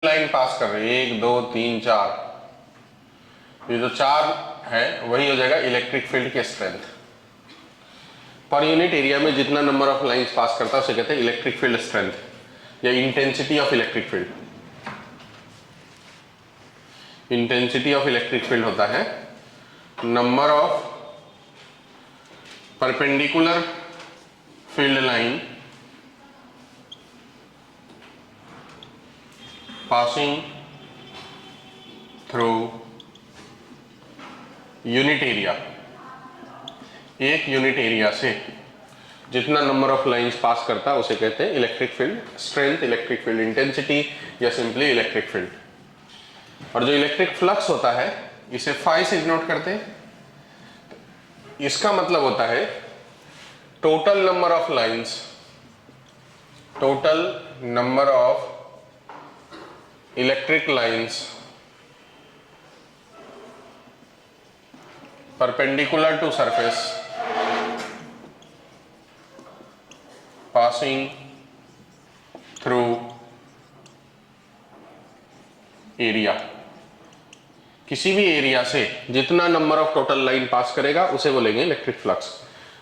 Line पास कर रही है, 1 2 3 4, ये जो 4 है वही हो जाएगा इलेक्ट्रिक फील्ड की स्ट्रेंथ। पर यूनिट एरिया में जितना नंबर ऑफ लाइंस पास करता है उसे कहते हैं इलेक्ट्रिक फील्ड स्ट्रेंथ या intensity of electric field. Intensity of electric field होता है number of perpendicular field line passing through unit area. एक यूनिट एरिया से जितना नंबर ऑफ लाइंस पास करता है उसे कहते हैं electric field strength, electric field intensity या सिंपली इलेक्ट्रिक फील्ड। और जो इलेक्ट्रिक फ्लक्स होता है इसे फाई से डिनोट करते हैं। इसका मतलब होता है total number of lines, total number of electric lines perpendicular to surface passing through area। किसी भी एरिया से जितना नंबर ऑफ टोटल लाइन पास करेगा उसे बोलेंगे इलेक्ट्रिक फ्लक्स।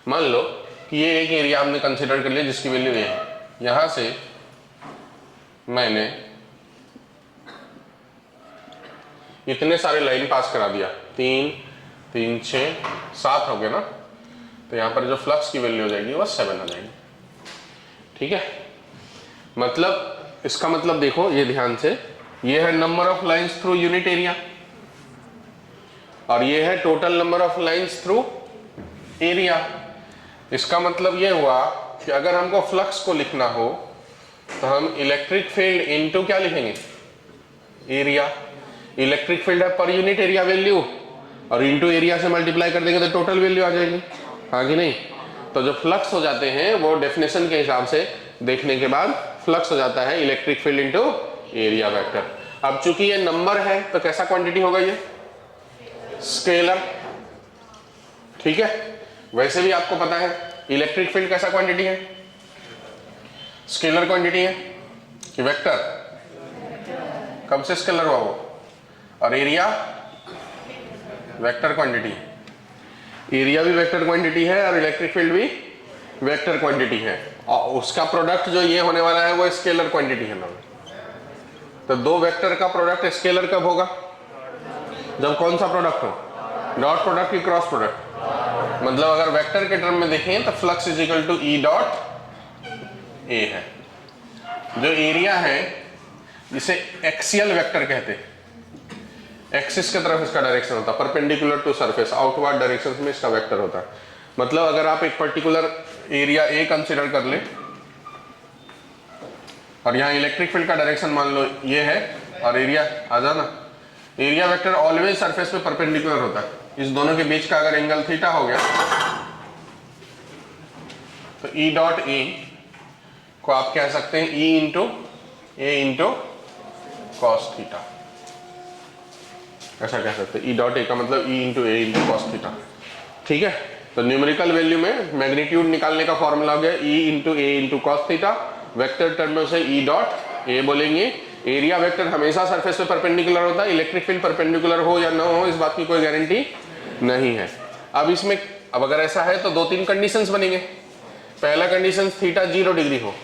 मान लो कि ये एक एरिया हमने कंसीडर कर लिया जिसकी वैल्यू ये है, यहां से मैंने इतने सारे लाइन पास करा दिया, 3 3 6 7 हो गए ना, तो यहां पर जो फ्लक्स की वैल्यू हो जाएगी वो 7 हो जाएगी। ठीक है, मतलब इसका मतलब देखो ये ध्यान से, ये है number of lines through unit area और ये है total number of lines through area. इसका मतलब ये हुआ कि अगर हमको फ्लक्स को लिखना हो तो हम इलेक्ट्रिक फील्ड इनटू क्या लिखेंगे, एरिया। इलेक्ट्रिक फील्ड है पर यूनिट एरिया वैल्यू और इनटू एरिया से मल्टीप्लाई कर देंगे तो टोटल वैल्यू आ जाएगी, हाँ कि नहीं। तो जो फ्लक्स हो जाते हैं वो डेफिनेशन के हिसाब से देखने के बाद फ्लक्स हो जाता है electric field into area vector. अब चूंकि ये नंबर है तो कैसा क्वांटिटी होगा, ये स्केलर। ठीक है, वैसे भी आपको पता है इलेक्ट्रिक फील्ड कैसा क्वांटिटी है, स्केलर क्वांटिटी है कि वेक्टर। कब से स्केलर हुआ वो, और एरिया वेक्टर क्वांटिटी। एरिया भी वेक्टर क्वांटिटी है और इलेक्ट्रिक फील्ड भी वेक्टर क्वांटिटी है और उसका प्रोडक्ट जो ये होने वाला है वो स्केलर क्वांटिटी है ना। तो दो वेक्टर का प्रोडक्ट स्केलर कब होगा, जब कौन सा प्रोडक्ट हो, डॉट प्रोडक्ट की क्रॉस प्रोडक्ट। मतलब अगर वेक्टर के टर्म में देखें तो flux is equal to E dot A है। जो एरिया है इसे एक्सियल वेक्टर कहते हैं, एक्सिस की तरफ इसका डायरेक्शन होता है, perpendicular to surface outward direction में इसका वेक्टर होता है। मतलब अगर आप एक पर्टिकुलर एरिया ए कंसीडर कर ले और यहाँ इलेक्ट्रिक फील्ड का डायरेक्शन मान लो ये है और एरिया आ जाना, एरिया वेक्टर ऑलवेज सरफेस पे परपेंडिकुलर होता है। इस दोनों के बीच का अगर एंगल थीटा हो गया तो ई डॉट ए को आप कह सकते हैं ई into A into cos theta, ऐसा कह सकते हैं। ई डॉट ए का मतलब ई into A into cos theta. ठीक है, तो न्यूमेरिकल वैल्यू में मैग्नीट्यूड निकालने का फॉर्मूला हो गया E into A into cos theta. Vector term में उसे ई डॉट ए बोलेंगे। एरिया वेक्टर हमेशा सरफेस पे परपेंडिकुलर होता है, इलेक्ट्रिक फील्ड परपेंडिकुलर हो या ना हो इस बात की कोई गारंटी नहीं है। अब इसमें अब अगर ऐसा है तो 2-3 कंडीशंस बनेंगे। पहला कंडीशन थीटा 0 डिग्री हो,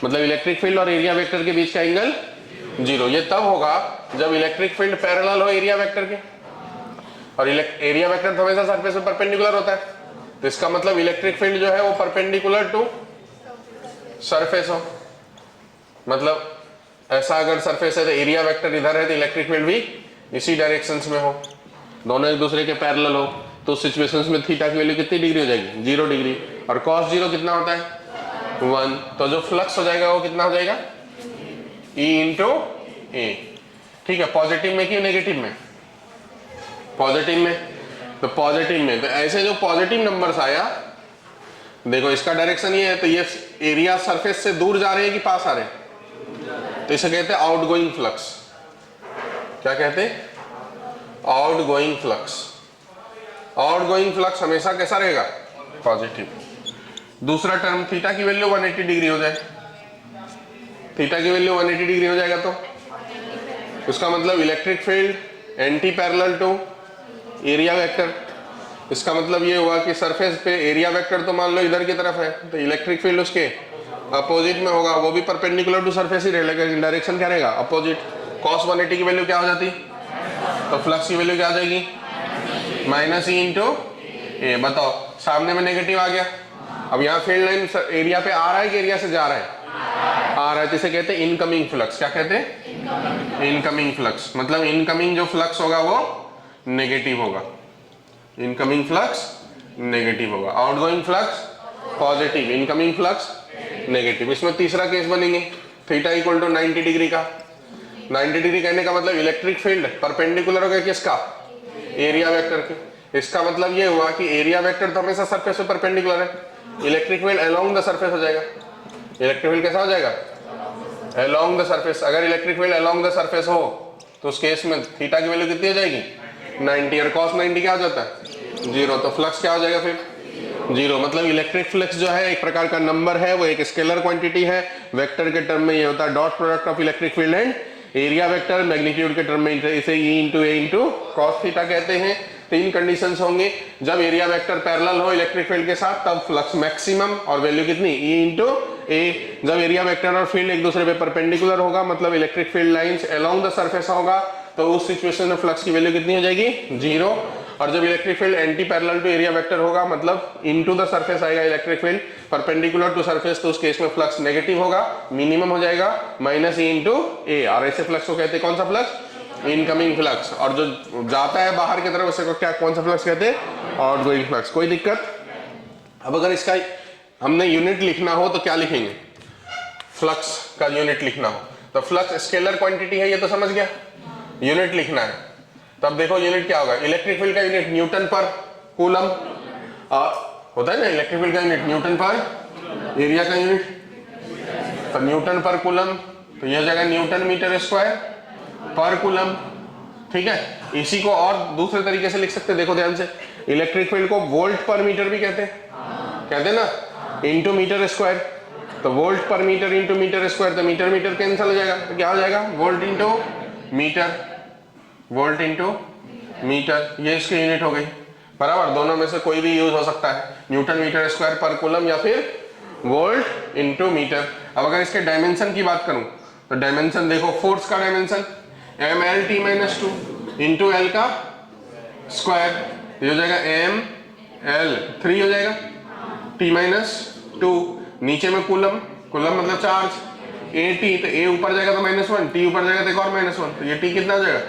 मतलब इलेक्ट्रिक फील्ड और एरिया वेक्टर के बीच का एंगल 0। ये तब होगा जब इलेक्ट्रिक फील्ड पैरेलल हो एरिया वेक्टर के, और एरिया वेक्टर तो हमेशा सरफेस पे परपेंडिकुलर होता है, तो इसका मतलब इलेक्ट्रिक फील्ड जो है वो परपेंडिकुलर टू सरफेस हो। मतलब ऐसा अगर सरफेस है तो एरिया वेक्टर इधर है तो इलेक्ट्रिक फील्ड भी इसी डायरेक्शंस में हो, दोनों एक दूसरे के पैरेलल हो, तो सिचुएशंस में थीटा की वैल्यू कितनी डिग्री हो जाएगी, 0 डिग्री। और cos 0 कितना होता है 1, तो जो फ्लक्स हो जाएगा वो कितना हो जाएगा E इंटू ए। ठीक है, पॉजिटिव में कि नेगेटिव में, पॉजिटिव में। तो पॉजिटिव में, तो ऐसे जो पॉजिटिव नंबर्स आया, देखो इसका डायरेक्शन ये है तो ये एरिया सरफेस से दूर जा रहे हैं कि पास आ रहे हैं, तो इसे कहते हैं आउटगोइंग फ्लक्स। क्या कहते हैं, आउटगोइंग फ्लक्स। आउटगोइंग फ्लक्स हमेशा कैसा रहेगा, पॉजिटिव। दूसरा टर्म थीटा की वैल्यू 180 डिग्री हो जाए, थीटा की वैल्यू 180 डिग्री हो जाएगा तो उसका मतलब electric field anti parallel to area vector. इसका मतलब ये हुआ कि सरफेस पे एरिया वेक्टर तो मान लो इधर की तरफ है, तो इलेक्ट्रिक फील्ड उसके अपोजिट में होगा, वो भी परपेंडिकुलर टू सरफेस ही रहेगा, डायरेक्शन क्या रहेगा, अपोजिट। cos 180 की वैल्यू क्या हो जाती, तो फ्लक्स की वैल्यू क्या आ जाएगी, माइनस ई इंटू ए। बताओ सामने में नेगेटिव आ गया। अब यहाँ फील्ड लाइन एरिया पे आ रहा है कि एरिया से जा रहा है, आ रहा है, तो इसे कहते हैं इनकमिंग फ्लक्स। क्या कहते हैं, इनकमिंग फ्लक्स। मतलब इनकमिंग जो फ्लक्स होगा वो नेगेटिव होगा, इनकमिंग फ्लक्स नेगेटिव होगा, outgoing flux positive, incoming flux negative. इसमें तीसरा केस बनेंगे थीटा इक्वल टू 90 डिग्री का। 90 डिग्री कहने का मतलब इलेक्ट्रिक फील्ड परपेंडिकुलर हो गया किसका, एरिया वेक्टर के। इसका मतलब ये हुआ कि एरिया वेक्टर तो हमेशा सरफेस पे परपेंडिकुलर है, electric field along the surface हो जाएगा। इलेक्ट्रिक फील्ड कैसा हो जाएगा, अलोंग द सरफेस। अगर electric field along the surface हो तो उस केस में थीटा की वैल्यू कितनी हो जाएगी, 90, और cos 90 क्या हो जाता है, 0। तो फ्लक्स क्या हो जाएगा फिर, 0। मतलब इलेक्ट्रिक फ्लक्स जो है एक प्रकार का नंबर है, वो एक स्केलर क्वांटिटी है। वेक्टर के टर्म में ये होता है dot product of electric field and area vector. Magnitude के टर्म में इसे ई into A into cos theta कहते हैं। तीन कंडीशंस होंगे, जब एरिया वेक्टर पैरेलल हो इलेक्ट्रिक फील्ड के साथ तब फ्लक्स मैक्सिमम, और वैल्यू कितनी, ई इंटू ए। जब एरिया वेक्टर और फील्ड एक दूसरे पे परपेंडिकुलर होगा, मतलब electric field lines along the surface होगा, तो उस सिचुएशन में फ्लक्स की वैल्यू कितनी हो जाएगी, 0। और जब electric field anti parallel to area vector होगा, मतलब इनटू द सरफेस आएगा electric field perpendicular to surface, तो उस केस में फ्लक्स नेगेटिव होगा, मिनिमम हो जाएगा माइनस ई इंटू ए। और ऐसे फ्लक्स को कहते हैं कौन सा फ्लक्स, इनकमिंग फ्लक्स। और जो जाता है बाहर की तरफ उसे को क्या, कौन सा फ्लक्स कहते हैं, आउटगोइंग फ्लक्स। कोई दिक्कत। अब अगर इसका हमने यूनिट लिखना हो तो क्या लिखेंगे, फ्लक्स का यूनिट लिखना हो तो फ्लक्स स्केलर क्वांटिटी है, ये तो समझ गया, यूनिट लिखना है। तब देखो यूनिट क्या होगा, इलेक्ट्रिक फील्ड का यूनिट न्यूटन पर कूलम होता है ना, इलेक्ट्रिक फील्ड का यूनिट न्यूटन पर, एरिया का यूनिट तो न्यूटन पर कूलम, तो यह जगह न्यूटन मीटर स्क्वायर पर कूलम। ठीक है, इसी को और दूसरे तरीके से लिख सकते हैं, देखो ध्यान से, इलेक्ट्रिक फील्ड को वोल्ट पर मीटर भी कहते हैं ना, इंटू मीटर स्क्वायर। तो volt per metre into metre square, तो मीटर मीटर कैंसिल हो जाएगा, तो क्या हो जाएगा, volt into metre, volt into metre, ये इसकी यूनिट हो गई। बराबर, दोनों में से कोई भी यूज हो सकता है, न्यूटन मीटर स्क्वायर पर कूलम या फिर वोल्ट इंटू मीटर। अब अगर इसके डायमेंशन की बात करूं तो डायमेंशन देखो, फोर्स का dimension M L T minus 2 into L का स्क्वायर, ये हो जाएगा एम एल 3 हो जाएगा टी माइनस 2। नीचे में कूलम, कूलम मतलब चार्ज, ए टी, तो ए ऊपर जाएगा तो -1, टी ऊपर जाएगा तो एक और -1, तो ये टी कितना हो जाएगा,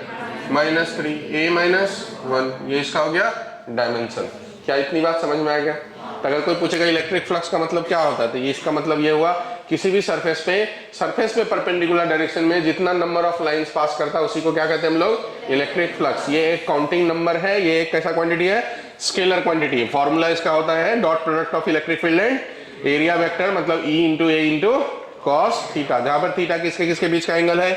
-3, ए -1। ये इसका हो गया डायमेंशन। क्या इतनी बात समझ में आ गया। तो अगर कोई पूछेगा इलेक्ट्रिक फ्लक्स का मतलब क्या होता है, तो ये इसका मतलब ये हुआ, किसी भी सरफेस पे परपेंडिकुलर डायरेक्शन में जितना नंबर ऑफ लाइंस पास करता है उसी को क्या कहते हैं हम लोग, इलेक्ट्रिक फ्लक्स। ये एक काउंटिंग नंबर है, ये एक कैसा क्वांटिटी है, स्केलर क्वांटिटी है। फॉर्मूला इसका होता है dot product of electric field and area vector, मतलब ई into A into cos theta, जहां पर थीटा किसके किसके बीच का एंगल है,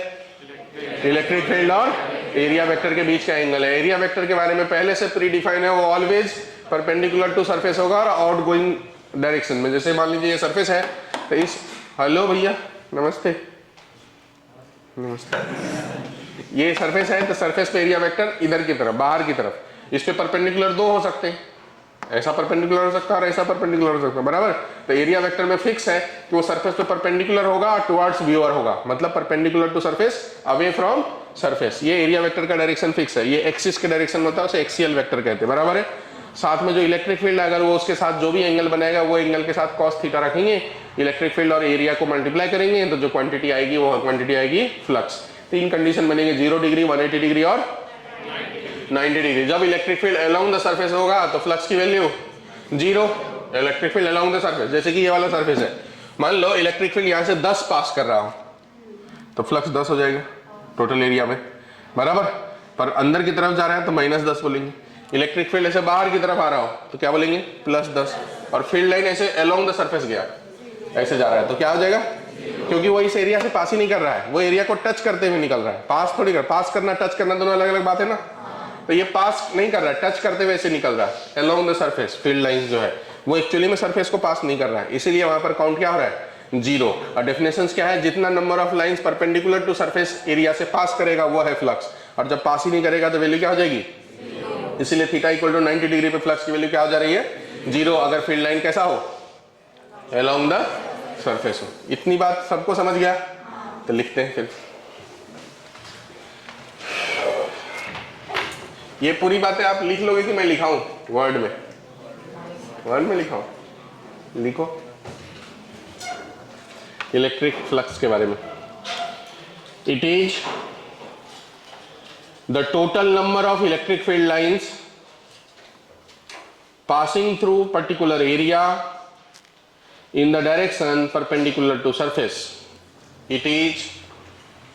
इलेक्ट्रिक फील्ड और एरिया वेक्टर के बीच का एंगल है। एरिया वेक्टर के बारे में पहले से प्री डिफाइन है, वो ऑलवेज परपेंडिकुलर टू सरफेस होगा और आउटगोइंग डायरेक्शन में। जैसे मान लीजिए ये सरफेस है, तो इस, हेलो भैया नमस्ते, नमस्ते, ये सरफेस है, तो सरफेस पे एरिया वेक्टर इधर की तरफ, बाहर की तरफ, इस पे परपेंडिकुलर दो हो सकते हैं, ऐसा परपेंडिकुलर हो सकता है और ऐसा परपेंडिकुलर हो सकता है, बराबर। तो एरिया वेक्टर में फिक्स है कि वो सरफेस पे परपेंडिकुलर होगा और टुवर्ड्स व्यूअर होगा, मतलब perpendicular to surface, away from surface. ये एरिया वेक्टर का डायरेक्शन फिक्स है, ये एक्सिस के डायरेक्शन में होता है, उसे एक्सियल वेक्टर कहते हैं, बराबर है। साथ में जो इलेक्ट्रिक फील्ड है, अगर वो उसके साथ जो भी एंगल बनाएगा वो एंगल के साथ कॉस थीटा रखेंगे, इलेक्ट्रिक फील्ड और एरिया को मल्टीप्लाई करेंगे, तो जो क्वांटिटी आएगी वो क्वांटिटी आएगी फ्लक्स। तीन कंडीशन बनेंगे, 0 डिग्री, 180 डिग्री और 90 डिग्री। जब electric field along the surface होगा तो फ्लक्स की value 0, electric field along the surface, जैसे कि ये वाला सरफेस है, मान लो इलेक्ट्रिक फील्ड यहाँ से 10 पास कर रहा हो तो फ्लक्स 10 हो जाएगा टोटल एरिया में, बराबर। पर अंदर की तरफ जा रहा है तो -10 बोलेंगे। इलेक्ट्रिक फील्ड ऐसे बाहर की तरफ आ रहा हो तो क्या बोलेंगे, +10। और फील्ड लाइन ऐसे अलोंग द सरफेस गया, ऐसे जा रहा है तो क्या हो जाएगा, क्योंकि वो इस एरिया से पास ही नहीं कर रहा है, वो एरिया को टच करते हुए निकल रहा है, पास थोड़ी कर, पास करना टच करना दोनों अलग अलग बात है ना। तो ये पास नहीं कर रहा है, टच करते हुए ऐसे निकल रहा है along the surface. Field line जो है वो एक्चुअली में सरफेस को पास नहीं कर रहा है, इसीलिए वहां पर काउंट क्या हो रहा है, जीरो। और डेफिनेशंस क्या है, जितना number of lines perpendicular to surface area से पास करेगा वो है फ्लक्स, और जब पास ही नहीं करेगा तो वैल्यू क्या हो जाएगी, इसीलिए थीटा इक्वल टू 90 डिग्री पे फ्लक्स की वैल्यू क्या हो जा रही है, जीरो, अगर फील्ड लाइन कैसा हो, अलोंग द सरफेस हो। इतनी बात सबको समझ गया, तो लिखते हैं फिर। ये पूरी बातें आप लिख लोगे कि मैं लिखाऊं वर्ड में, वर्ड में लिखाऊं, लिखो। इलेक्ट्रिक फ्लक्स के बारे में, it is the total number of electric field lines passing through particular area in the direction perpendicular to surface. It is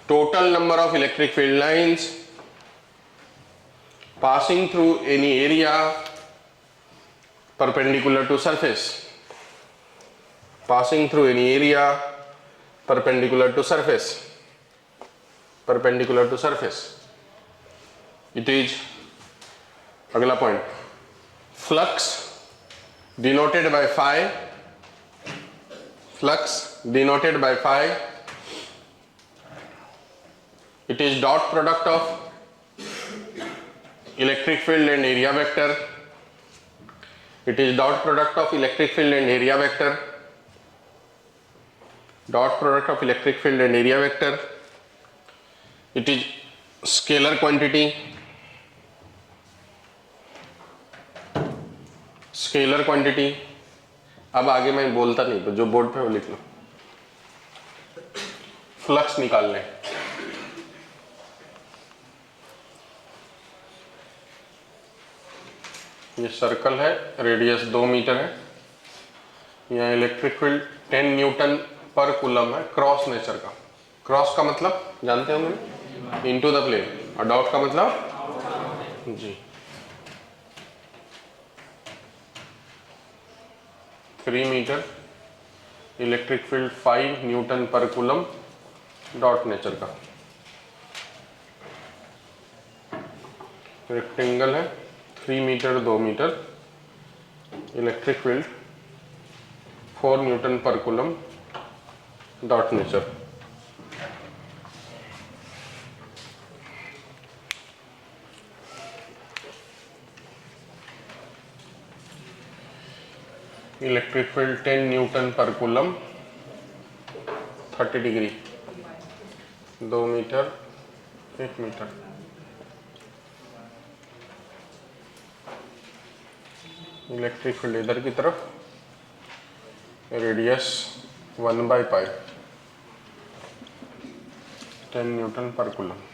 total number of electric field lines passing through any area perpendicular to surface, passing through any area perpendicular to surface, perpendicular to surface. It is, अगला point, flux denoted by phi, flux denoted by phi, it is dot product of electric field and area vector, it is dot product of electric field and area vector, dot product of electric field and area vector, it is scalar quantity, scalar quantity। अब आगे मैं बोलता नहीं, तो जो board पे वो लिख लो। फ्लक्स निकालने, ये सर्कल है, रेडियस 2 मीटर है, यहाँ electric field 10 newton per coulomb है, क्रॉस नेचर का। क्रॉस का मतलब जानते होंगे, इनटू द प्लेन, और डॉट का मतलब जी 3 metre, electric field 5 newton per coulomb, dot nature का। रेक्टेंगल है, 3 metre 2 metre, electric field 4 newton per coulomb, dot nature. Electric field 10 newton per coulomb, 30 degree, 2 metre 1 metre. Electric field इधर की तरफ, radius 1/π, 10 newton per coulomb.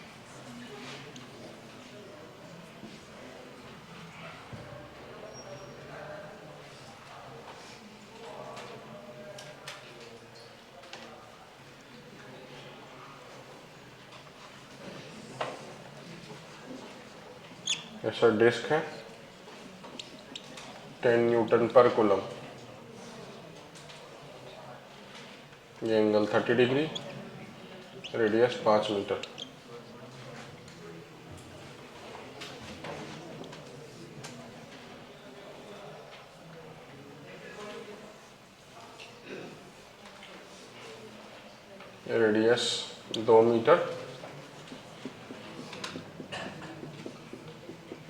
ऐसा disc है, 10 newton per coulomb, ये angle 30 degree, radius 5 metre. Radius 2 metre,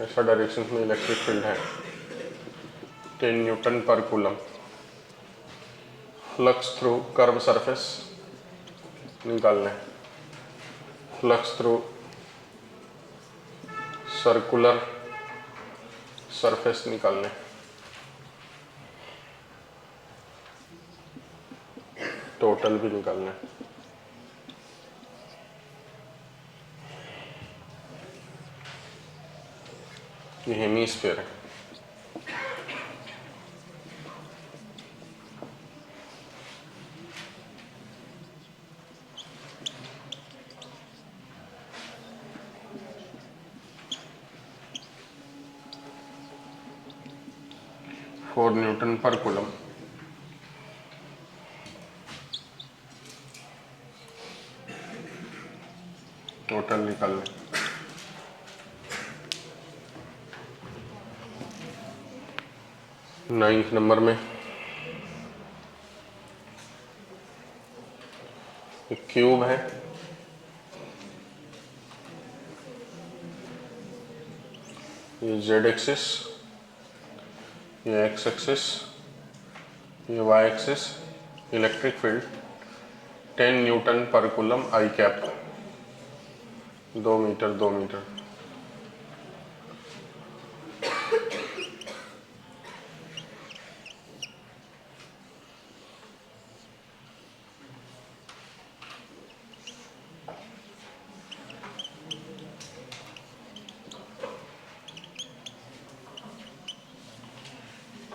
ऐसा direction में electric field है, 10 newton per coulomb. Flux through curve surface निकालना है, फ्लक्स थ्रू सर्कुलर सरफेस निकालने, टोटल भी निकालना है। ये हेमीस्फीयर है, four newton per coulomb. Total निकाल लें। 9th नंबर में क्यूब है, ये जेड एक्सिस, ये एक्स एक्सिस, ये Y axis, electric field 10 newton per coulomb i cap, 2 metre 2 metre.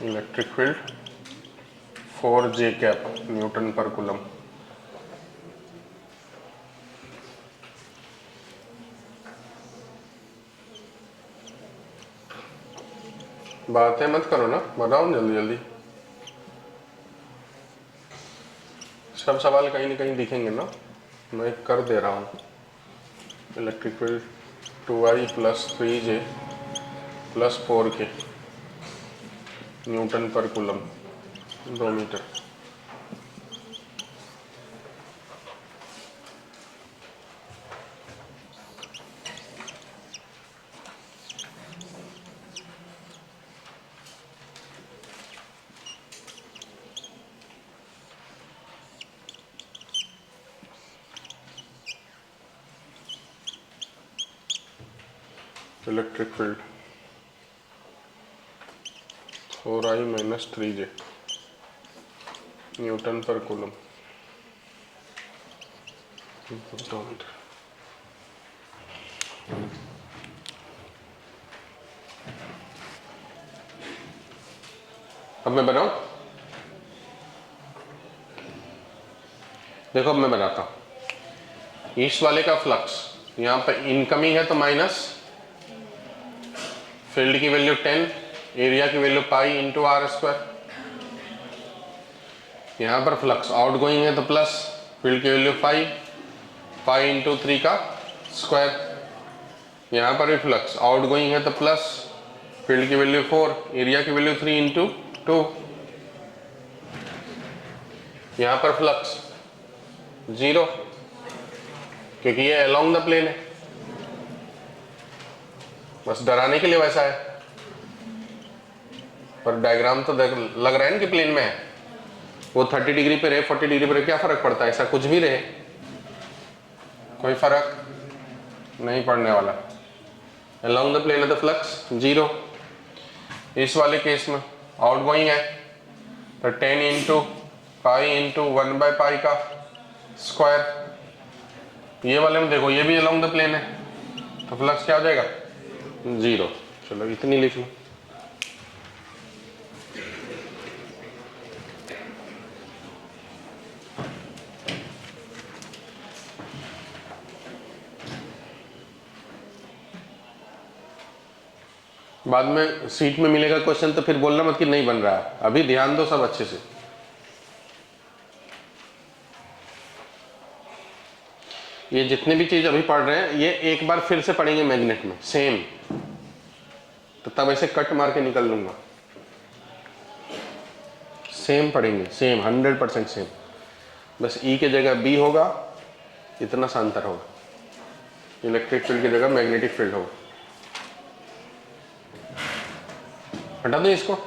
Electric field 4 j cap newton per coulomb. बातें मत करो ना, बताओ जल्दी जल्दी। सब सवाल कहीं ना कहीं दिखेंगे ना, मैं कर दे रहा हूँ। Electric field 2i plus 3j plus 4k newton per coulomb, 2 metre. Electric field 4i minus 3j newton per coulomb, 2 metre. अब मैं बनाऊं, देखो अब मैं बनाता हूं। ईस्ट वाले का फ्लक्स यहां पर इनकमिंग है तो माइनस, फील्ड की वैल्यू 10, एरिया की value pi into R square. यहां पर फ्लक्स आउटगोइंग है तो प्लस, फील्ड की वैल्यू 5, पाई इंटू 3 का स्क्वायर। यहां पर भी फ्लक्स आउटगोइंग है तो प्लस, फील्ड की वैल्यू 4, एरिया की वैल्यू 3 इंटू 2। यहां पर फ्लक्स 0 क्योंकि ये अलोंग द प्लेन है, बस डराने के लिए वैसा है, पर डायग्राम तो लग रहा है ना कि प्लेन में है। वो 30 डिग्री पे रहे, 40 डिग्री पे रहे, क्या फर्क पड़ता है, ऐसा कुछ भी रहे, कोई फर्क नहीं पड़ने वाला। अलोंग द प्लेन है तो फ्लक्स 0। इस वाले केस में आउटगोइंग है तो 10 इंटू पाई इंटू 1/पाई का स्क्वायर। ये वाले में देखो ये भी अलोंग द प्लेन है तो फ्लक्स क्या हो जाएगा, 0। चलो इतनी लिख लो। बाद में सीट में मिलेगा क्वेश्चन तो फिर बोलना मत कि नहीं बन रहा है, अभी ध्यान दो सब अच्छे से। ये जितने भी चीज अभी पढ़ रहे हैं ये एक बार फिर से पढ़ेंगे मैग्नेट में सेम, तो तब ऐसे कट मार के निकल लूंगा। सेम पढ़ेंगे, सेम 100% सेम, बस ई के जगह बी होगा, इतना सा अंतर होगा। इलेक्ट्रिक फील्ड की जगह मैग्नेटिक फील्ड होगा। हटा दो इसको।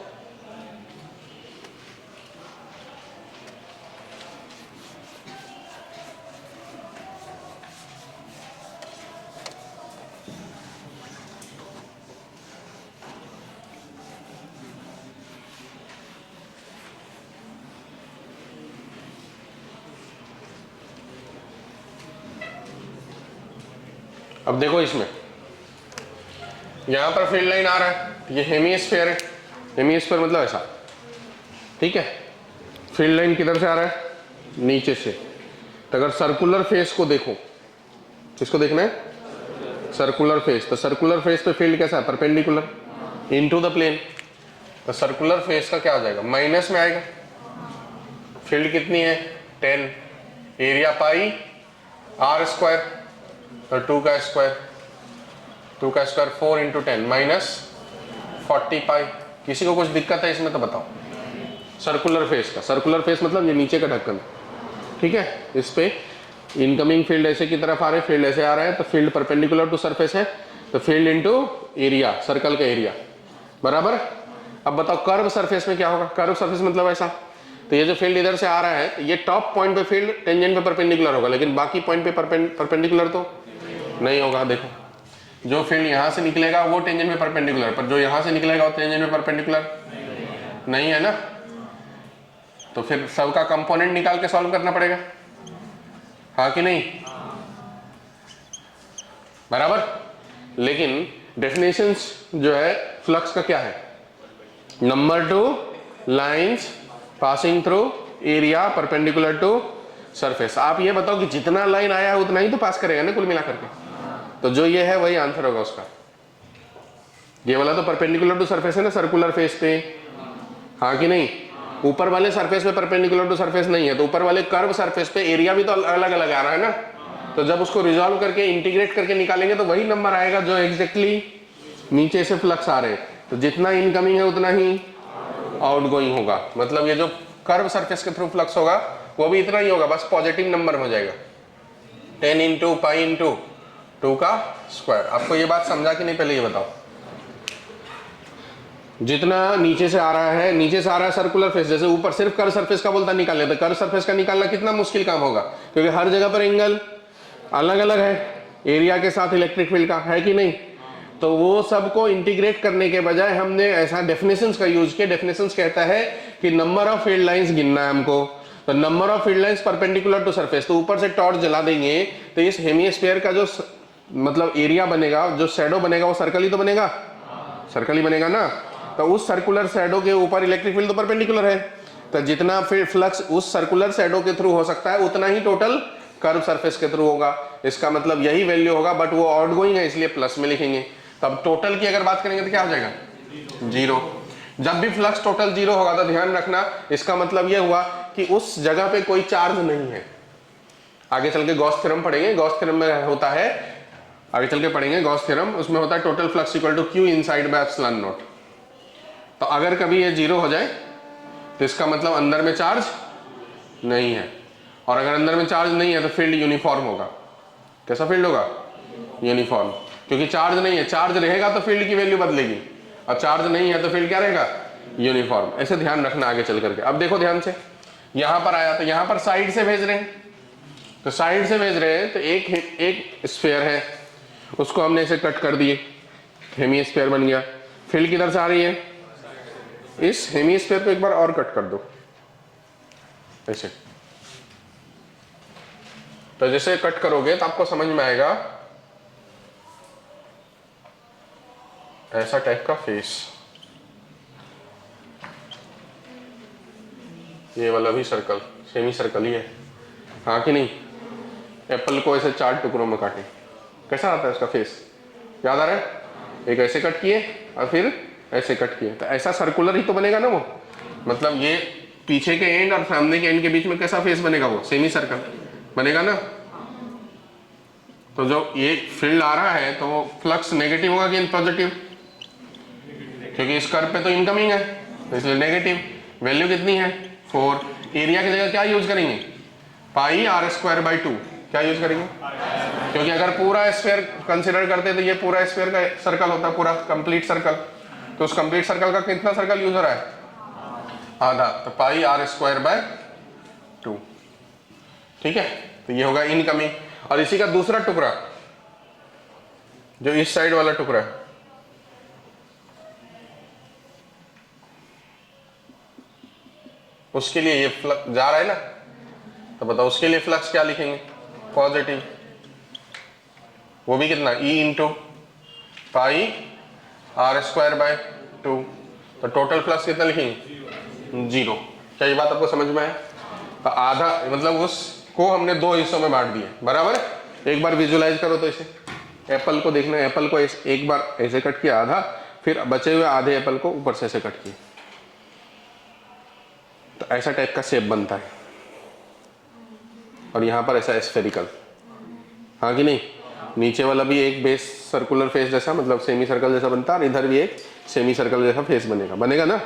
अब देखो इसमें यहां पर फील्ड लाइन आ रहा है, ये हेमीस्फीयर है, हेमीस्फीयर मतलब ऐसा, ठीक है। फील्ड लाइन किधर से आ रहा है, नीचे से। तो अगर सर्कुलर फेस को देखो, किसको देखना है, सर्कुलर फेस, तो सर्कुलर फेस पे फील्ड कैसा है, परपेंडिकुलर इनटू द प्लेन। तो सर्कुलर फेस का क्या आ जाएगा, माइनस में आएगा। फील्ड कितनी है 10, एरिया पाई आर स्क्वायर, तो 2 का स्क्वायर 4 इंटू 10 माइनस 40 पाई। किसी को कुछ दिक्कत है इसमें तो बताओ। सर्कुलर फेस का, सर्कुलर फेस मतलब ये नीचे का ढक्कन, ठीक है। इस पे इनकमिंग फील्ड ऐसे की तरफ आ रहे, फील्ड ऐसे आ रहा है, तो फील्ड परपेंडिकुलर टू सरफेस है, तो फील्ड इनटू एरिया, सर्कल का एरिया, बराबर। अब बताओ कर्व सरफेस में क्या होगा? कर्व सरफेस मतलब ऐसा, तो ये जो फील्ड इधर से आ रहा है, ये टॉप पॉइंट पे फील्ड टेंजेंट पे परपेंडिकुलर होगा, लेकिन बाकी पॉइंट पे परपेंडिकुलर तो नहीं होगा। देखो, जो फील्ड यहां से निकलेगा वो टेंजेंट पे परपेंडिकुलर, पर जो यहां से निकलेगा वो टेंजेंट पे परपेंडिकुलर नहीं है ना, तो फिर सबका कंपोनेंट निकाल के सॉल्व करना पड़ेगा, हाँ कि नहीं, बराबर। लेकिन डेफिनेशंस जो है फ्लक्स का क्या है? Number to lines passing through area perpendicular to surface. आप ये बताओ कि जितना लाइन आया है उतना ही तो पास करेगा ना कुल मिला करके, तो जो ये है वही आंसर होगा उसका। ये वाला तो परपेंडिकुलर टू सरफेस है ना, सर्कुलर फेस पे, हाँ कि नहीं। ऊपर वाले सरफेस पे परपेंडिकुलर टू सरफेस नहीं है, तो ऊपर वाले कर्व सरफेस पे एरिया भी तो अलग अलग आ रहा है ना, तो जब उसको रिजॉल्व करके इंटीग्रेट करके निकालेंगे तो वही नंबर आएगा जो एग्जैक्टली नीचे से फ्लक्स आ रहे हैं। तो जितना इनकमिंग है उतना ही आउटगोइंग होगा, मतलब ये जो कर्व सरफेस के थ्रू फ्लक्स होगा वो भी इतना ही होगा, बस पॉजिटिव नंबर हो जाएगा, 10 इंटू पाई इंटू 2 का स्क्वायर। आपको ये बात समझा कि नहीं, पहले ये बताओ। जितना नीचे से आ रहा है, नीचे से आ रहा है सर्कुलर फेस, जैसे ऊपर सिर्फ कर्व सरफेस का बोलता निकाल लेते, कर्व सरफेस का निकालना कितना मुश्किल काम होगा, क्योंकि हर जगह पर एंगल अलग अलग है, एरिया के साथ इलेक्ट्रिक फील्ड का, है कि नहीं। तो वो सबको इंटीग्रेट करने के बजाय हमने ऐसा डेफिनेशंस का यूज किया। डेफिनेशंस कहता है कि नंबर ऑफ फील्ड लाइंस गिनना है हमको, तो number of field lines perpendicular to surface, तो ऊपर से टॉर्च जला देंगे तो इस हेमिस्फीयर का जो मतलब एरिया बनेगा, जो शैडो बनेगा वो सर्कल ही तो बनेगा, सर्कल ही बनेगा ना। तो उस सर्कुलर शैडो के ऊपर इलेक्ट्रिक फील्ड तो परपेंडिकुलर है, तो जितना फ्लक्स उस सर्कुलर शैडो के थ्रू हो सकता है उतना ही टोटल कर्व सरफेस के थ्रू होगा। इसका मतलब यही वैल्यू होगा, बट वो आउटगोइंग है इसलिए प्लस में लिखेंगे। तब टोटल की अगर बात करेंगे तो क्या हो जाएगा? 0। जब भी फ्लक्स टोटल 0 होगा तो ध्यान रखना, इसका मतलब यह हुआ कि उस जगह पे कोई चार्ज नहीं है। आगे चल के गॉस थ्योरम पढ़ेंगे, गॉस थ्योरम में होता है, आगे चल के पढ़ेंगे गॉस थ्योरम, उसमें होता है total flux equal to Q inside by epsilon nought. तो अगर कभी ये 0 हो जाए तो इसका मतलब अंदर में चार्ज नहीं है, और अगर अंदर में चार्ज नहीं है तो फील्ड यूनिफॉर्म होगा। कैसा फील्ड होगा? यूनिफॉर्म, क्योंकि चार्ज नहीं है, चार्ज रहेगा तो फील्ड की वैल्यू बदलेगी, और चार्ज नहीं है तो फील्ड क्या रहेगा? यूनिफॉर्म। ऐसे ध्यान रखना आगे चल करके। अब देखो ध्यान से, यहां पर आया तो यहां पर साइड से भेज रहे हैं, तो साइड से भेज रहे हैं तो एक स्फीयर है, उसको हमने ऐसे कट कर दिए, हेमिस्फीयर बन गया। फील्ड किधर से आ रही है? इस हेमिस्फीयर को एक बार और कट कर दो ऐसे, तो जैसे कट करोगे तो आपको समझ में आएगा ऐसा टाइप का फेस, ये वाला भी सर्कल, सेमी सर्कल ही है, हाँ कि नहीं। एप्पल को ऐसे 4 टुकड़ों में काटे, कैसा आता है उसका फेस, याद आ रहा है? एक ऐसे कट किए और फिर ऐसे कट किए, तो ऐसा सर्कुलर ही तो बनेगा ना वो, मतलब ये पीछे के एंड और सामने के एंड के बीच में कैसा फेस बनेगा? वो सेमी सर्कल बनेगा ना। तो जो ये फील्ड आ रहा है तो वो फ्लक्स नेगेटिव होगा कि पॉजिटिव? क्योंकि इस कर्व पे तो इनकमिंग है, तो इसलिए नेगेटिव। वैल्यू कितनी है? 4। एरिया की जगह क्या यूज करेंगे? पाई आर स्क्वायर बाई 2। क्या यूज करेंगे? क्योंकि अगर पूरा स्फीयर कंसिडर करते तो ये पूरा स्फीयर का सर्कल होता, पूरा कंप्लीट सर्कल, तो उस कंप्लीट सर्कल का कितना सर्कल यूज हो रहा है? आधा, तो पाई आर स्क्वायर बाय 2। ठीक है, तो ये होगा इनकमिंग। और इसी का दूसरा टुकड़ा जो इस साइड वाला टुकड़ा है, उसके लिए ये फ्लक्स जा रहा है ना, तो बताओ उसके लिए फ्लक्स क्या लिखेंगे? पॉजिटिव। वो भी कितना? E into pi R square by 2। तो टोटल फ्लक्स कितना लिखेंगे? 0। क्या ये बात आपको समझ में आया? तो आधा मतलब उसको हमने 2 हिस्सों में बांट दिया, बराबर। एक बार विजुलाइज करो तो इसे, एप्पल को देखना है, एप्पल को एक बार ऐसे कट किया आधा, फिर बचे हुए आधे एप्पल को ऊपर से ऐसे कट किया, तो ऐसा टाइप का शेप बनता है। और यहाँ पर ऐसा स्फेरिकल, हाँ कि नहीं। नीचे वाला भी एक बेस सर्कुलर फेस जैसा, मतलब सेमी सर्कल जैसा बनता है, और इधर भी एक सेमी सर्कल जैसा फेस बनेगा ना।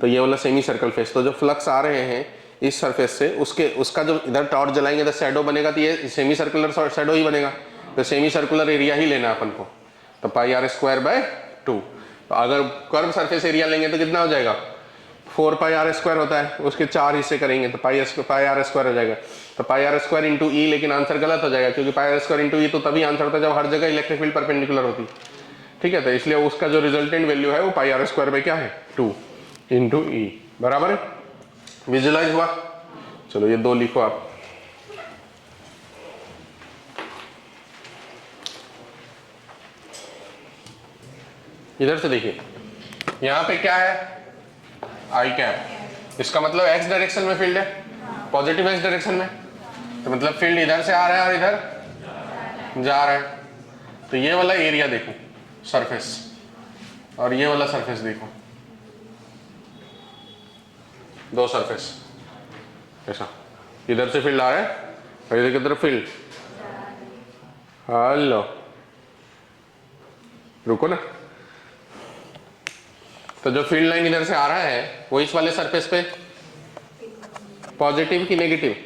तो ये वाला सेमी सर्कल फेस, तो जो फ्लक्स आ रहे हैं इस सरफेस से उसके उसका जो इधर टॉर्च जलाएंगे तो शैडो बनेगा, तो ये सेमी सर्कुलर शैडो ही बनेगा, तो सेमी सर्कुलर एरिया ही लेना है अपन को। तो पाई आर स्क्वायर बाय 2। तो अगर कर्व सरफेस एरिया लेंगे तो कितना हो जाएगा, 4 पाई आर स्क्वायर होता है, उसके 4 हिस्से करेंगे तो पाई आर स्क्वायर हो जाएगा। तो पाई आर स्क्वायर इंटू ई, लेकिन आंसर गलत हो जाएगा क्योंकि पाई आर स्क्वायर इंटू ई तो तभी आंसर होता है जब हर जगह इलेक्ट्रिक फील्ड परपेंडिकुलर होती। ठीक है, तो इसलिए उसका जो रिजल्टेंट वैल्यू है वो पाई आर स्क्वायर बाई क्या है, 2 इंटू ई। बराबर है, विजुलाइज हुआ। चलो ये 2 लिखो आप। इधर से देखिए, यहां पे क्या है, आई कैप, इसका मतलब एक्स डायरेक्शन में फील्ड है, पॉजिटिव एक्स डायरेक्शन में, तो मतलब फील्ड इधर से आ रहा है और इधर जा रहा है। तो ये वाला एरिया देखो सरफेस, और ये वाला सरफेस देखो, 2 सरफेस ऐसा, इधर से फील्ड आ रहा है और इधर की तरफ फील्ड। हेलो, रुको ना। तो जो फील्ड लाइन इधर से आ रहा है वो इस वाले सरफेस पे पॉजिटिव की नेगेटिव,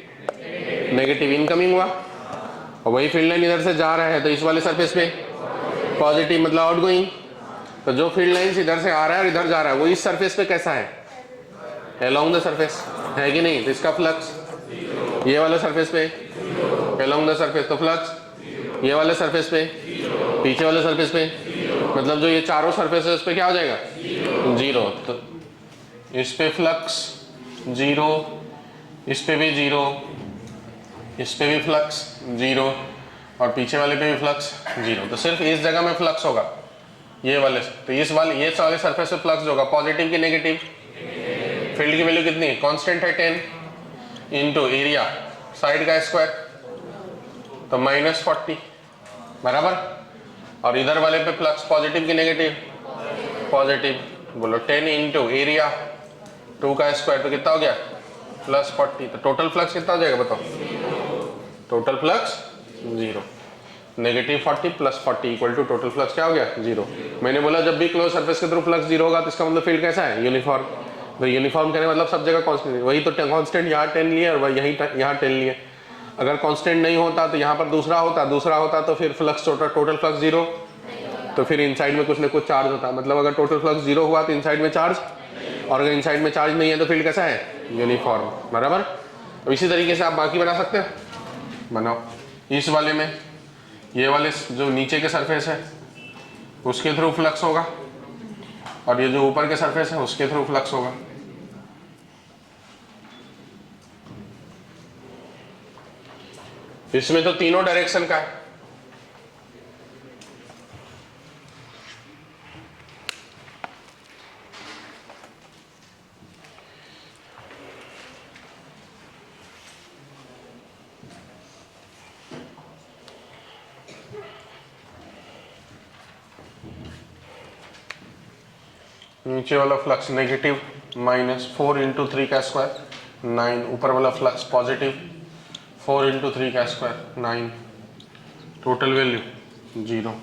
नेगेटिव इनकमिंग हुआ, और वही फील्ड लाइन इधर से जा रहा है तो इस वाले सरफेस पे पॉजिटिव मतलब आउटगोइंग। तो जो फील्ड लाइन इधर से आ रहा है और इधर जा रहा है वो इस सरफेस पे कैसा है, अलोंग द सरफेस, है कि नहीं। तो इसका फ्लक्स ये वाले सरफेस पे अलोंग द सरफेस, तो फ्लक्स ये वाले सरफेस पे पीछे वाले सरफेस पे, मतलब जो ये चारों सरफेस है उस पे क्या हो जाएगा, 0। तो इस पे फ्लक्स 0, इस पे भी 0, इस पे भी फ्लक्स 0, और पीछे वाले पे भी फ्लक्स 0। तो सिर्फ इस जगह में फ्लक्स होगा ये वाले, तो इस वाले ये सारे सरफेस पे फ्लक्स होगा, पॉजिटिव की नेगेटिव। फील्ड की वैल्यू कितनी कांस्टेंट है, 10 इंटू एरिया साइड का स्क्वायर, तो -40 बराबर। और इधर वाले पे फ्लक्स पॉजिटिव की नेगेटिव, पॉजिटिव, बोलो 10 इंटू एरिया 2 का स्क्वायर, तो कितना हो गया +40। तो टोटल फ्लक्स कितना हो जाएगा बताओ, total flux 0, -40 + 40 equal to total flux क्या हो गया 0। मैंने बोला जब भी क्लोज सरफेस के थ्रू फ्लक्स 0 होगा तो इसका मतलब फील्ड कैसा है, यूनिफॉर्म। तो यूनिफॉर्म कहने मतलब सब जगह कांस्टेंट, वही तो कांस्टेंट यहाँ 10 लिए और वही यहीं यहाँ 10 लिए। अगर कांस्टेंट नहीं होता तो यहाँ पर दूसरा होता तो फिर फ्लक्स टोटल फ्लक्स 0, तो फिर इनसाइड में कुछ ना कुछ चार्ज होता, मतलब अगर टोटल फ्लक्स 0 हुआ तो इनसाइड में चार्ज, और अगर इनसाइड में चार्ज नहीं है तो फील्ड कैसा है, यूनिफॉर्म। बराबर। अब इसी तरीके से आप बाकी बना सकते हैं, बनाओ। इस वाले में ये वाले जो नीचे के सरफेस है उसके थ्रू फ्लक्स होगा, और ये जो ऊपर के सरफेस है उसके थ्रू फ्लक्स होगा। इसमें तो तीनों डायरेक्शन का है। नीचे वाला फ्लक्स नेगेटिव -4 इंटू 3 का स्क्वायर 9, ऊपर वाला फ्लक्स पॉजिटिव 4 इंटू 3 का स्क्वायर 9, टोटल वैल्यू 0।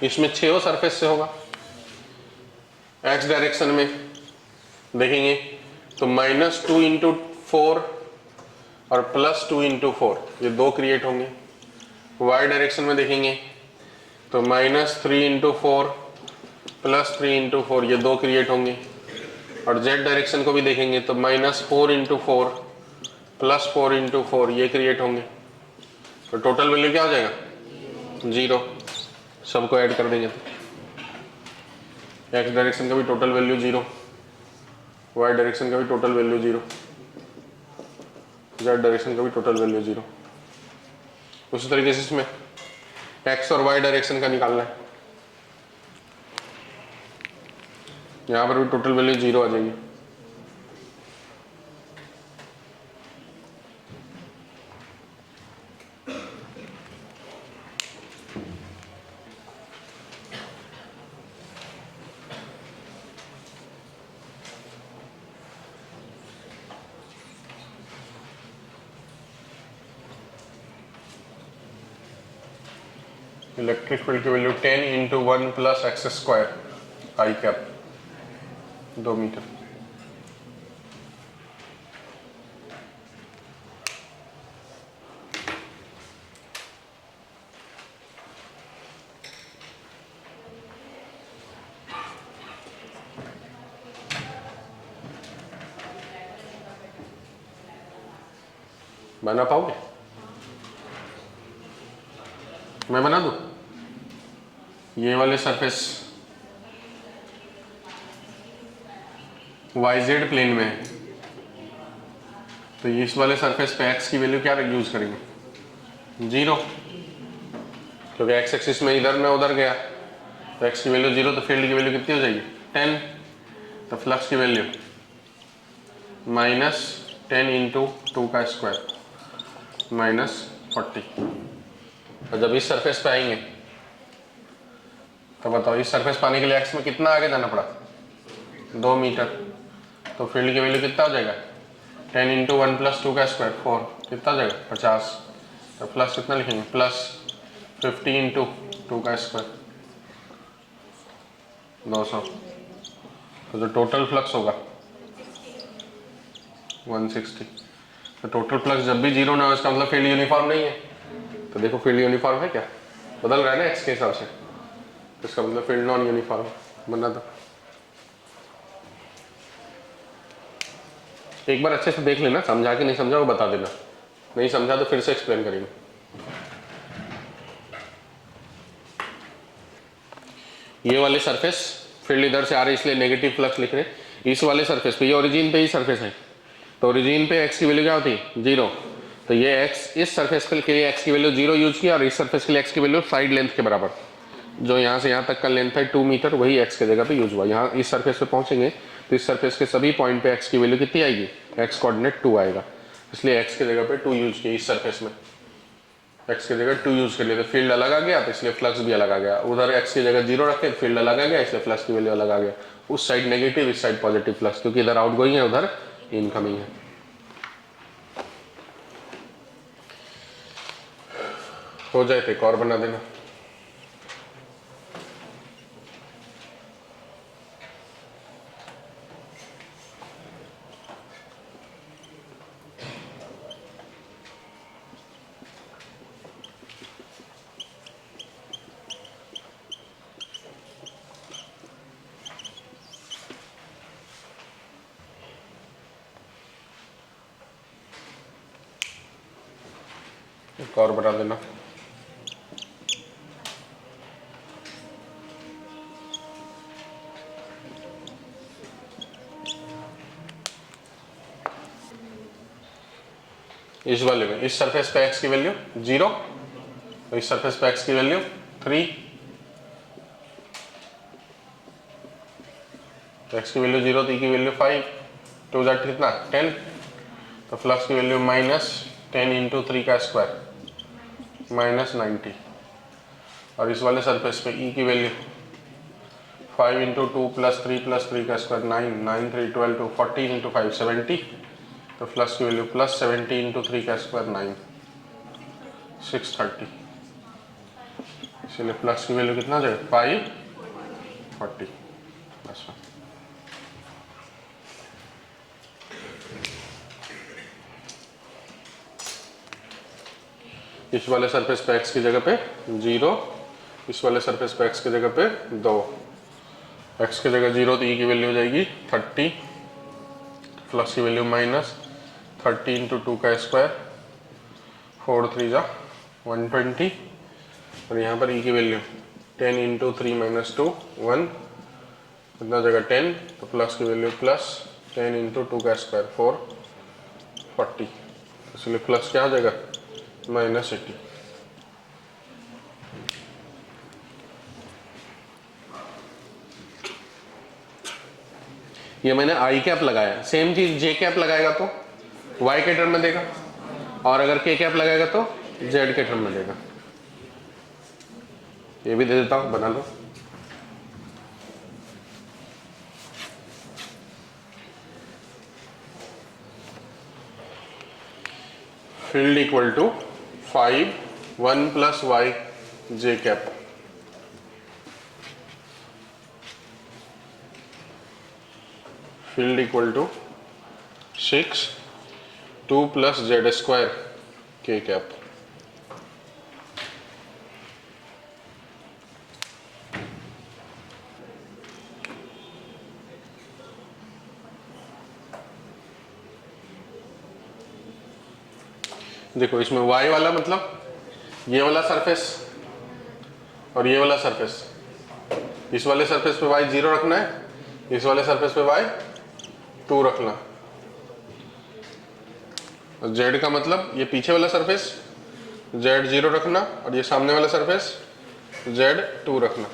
इसमें 6 सरफेस से होगा, एक्स डायरेक्शन में देखेंगे तो -2 इंटू 4 और +2 इंटू 4 ये 2 क्रिएट होंगे। वाई डायरेक्शन में देखेंगे तो -3 इंटू 4 +3 इंटू 4 ये 2 क्रिएट होंगे। और जेड डायरेक्शन को भी देखेंगे तो -4 इंटू 4 +4 इंटू 4 ये क्रिएट होंगे। तो टोटल वैल्यू क्या हो जाएगा 0, सबको ऐड कर देंगे तो एक्स डायरेक्शन का भी टोटल वैल्यू 0, वाई डायरेक्शन का भी टोटल वैल्यू 0, जेड डायरेक्शन का भी टोटल वैल्यू 0। उसी तरीके से इसमें एक्स और वाई डायरेक्शन का निकालना है, यहां पर भी टोटल वैल्यू 0 आ जाएगी। इलेक्ट्रिक फील्ड की value 10 into 1 plus x square i cap 2 metre. बना पाओगे? मैं बना दूं? ये वाले सरफेस YZ प्लेन में है, तो इस वाले सरफेस पे x की वैल्यू क्या यूज करेंगे? 0, क्योंकि x एक्सिस में इधर में उधर गया, तो x की वैल्यू 0, तो फील्ड की वैल्यू कितनी हो जाएगी? 10। तो फ्लक्स की वैल्यू -10 इंटू 2 का स्क्वायर -40। और जब इस सरफेस पे आएंगे तो बताओ, इस सरफेस पाने के लिए x में कितना आगे जाना पड़ा? 2 मीटर। तो फील्ड की वैल्यू कितना हो जाएगा? 10 इंटू 1 प्लस 2 का स्क्वायर 4, कितना हो जाएगा? 50। तो प्लस कितना लिखेंगे? +50 इंटू 2 का स्क्वायर 200। तो जो टोटल फ्लक्स होगा 160। तो टोटल फ्लक्स जब भी 0 ना हो, इसका मतलब फील्ड यूनिफॉर्म नहीं है। तो देखो फील्ड यूनिफॉर्म है क्या? बदल रहा है ना एक्स के हिसाब से, तो इसका मतलब फील्ड नॉन यूनिफॉर्म बना। दो एक बार अच्छे से देख लेना, समझा कि नहीं समझा वो बता देना, नहीं समझा तो फिर से एक्सप्लेन करेंगे। ये वाले सरफेस फील्ड इधर से आ रहे इसलिए नेगेटिव फ्लक्स लिख रहे हैं। इस वाले सरफेस पे, ये ओरिजिन पे ही सरफेस है, तो ओरिजिन पे x की वैल्यू क्या होती है? 0। तो ये x इस सरफेस के लिए x की वैल्यू 0 यूज किया, और इस सरफेस के लिए x की वैल्यू साइड लेंथ के बराबर, जो यहाँ से यहाँ तक का लेंथ है 2 मीटर, वही x के जगह पे यूज हुआ। यहाँ इस सरफेस पे पहुंचेंगे तो इस सरफेस के सभी पॉइंट पे x की वैल्यू कितनी आएगी? x कोऑर्डिनेट 2 आएगा, इसलिए x के जगह पे 2 यूज किया। इस सरफेस में x की जगह 2 यूज कर लिए तो फील्ड अलग आ गया, तो इसलिए फ्लक्स भी अलग आ गया। उधर x की जगह 0 रखे तो फील्ड अलग आ गया, इसलिए फ्लक्स की वैल्यू अलग आ गया। उस साइड नेगेटिव, इस साइड पॉजिटिव फ्लक्स, क्योंकि इधर आउट गोइंग है उधर इनकमिंग है। हो जाए तो एक और बना देना। एक और बना देना। इस वाले में इस सरफेस पे x की वैल्यू 0, तो इस सरफेस पे x की वैल्यू 3, तो x की वैल्यू 0, तो e की वैल्यू 5, 2 ज़ाट कितना 10, तो फ्लक्स की वैल्यू -10 इंटू 3 का स्क्वायर -90। और इस वाले सरफेस पे e की वैल्यू 5 इंटू 2 प्लस 3 का स्क्वायर 9, 9 3 12 2 40 इंटू 5 70, तो फ्लक्स की वैल्यू +70 इंटू 3 का स्क्वायर 9, 630। इसलिए फ्लक्स की वैल्यू कितना जाएगा? 540। बस इस वाले सरफेस पे x की जगह पे 0, इस वाले सरफेस पे x की जगह पे 2, x की जगह 0 तो e की वैल्यू हो जाएगी 30, फ्लक्स की वैल्यू -30 इंटू 2 का स्क्वायर 4 3 जा 120, और यहाँ पर e की वैल्यू 10 इंटू 3 - 2 1, कितना जगह 10, तो फ्लक्स की वैल्यू +10 इंटू 2 का स्क्वायर 440, इसलिए फ्लक्स क्या हो जाएगा? -80। ये मैंने आई कैप लगाया, सेम चीज जे कैप लगाएगा तो y के टर्म में देगा, और अगर के कैप लगाएगा तो z के टर्म में देगा। ये भी दे देता हूं, बना लो। Field equal to 5 1 + y j cap. Field equal to 6 2 plus z square k cap. देखो इसमें y वाला मतलब ये वाला सरफेस और ये वाला सरफेस, इस वाले सरफेस पे y 0 रखना है, इस वाले सरफेस पे y 2 रखना। और z का मतलब ये पीछे वाला सरफेस z 0 रखना और ये सामने वाला सरफेस z 2 रखना।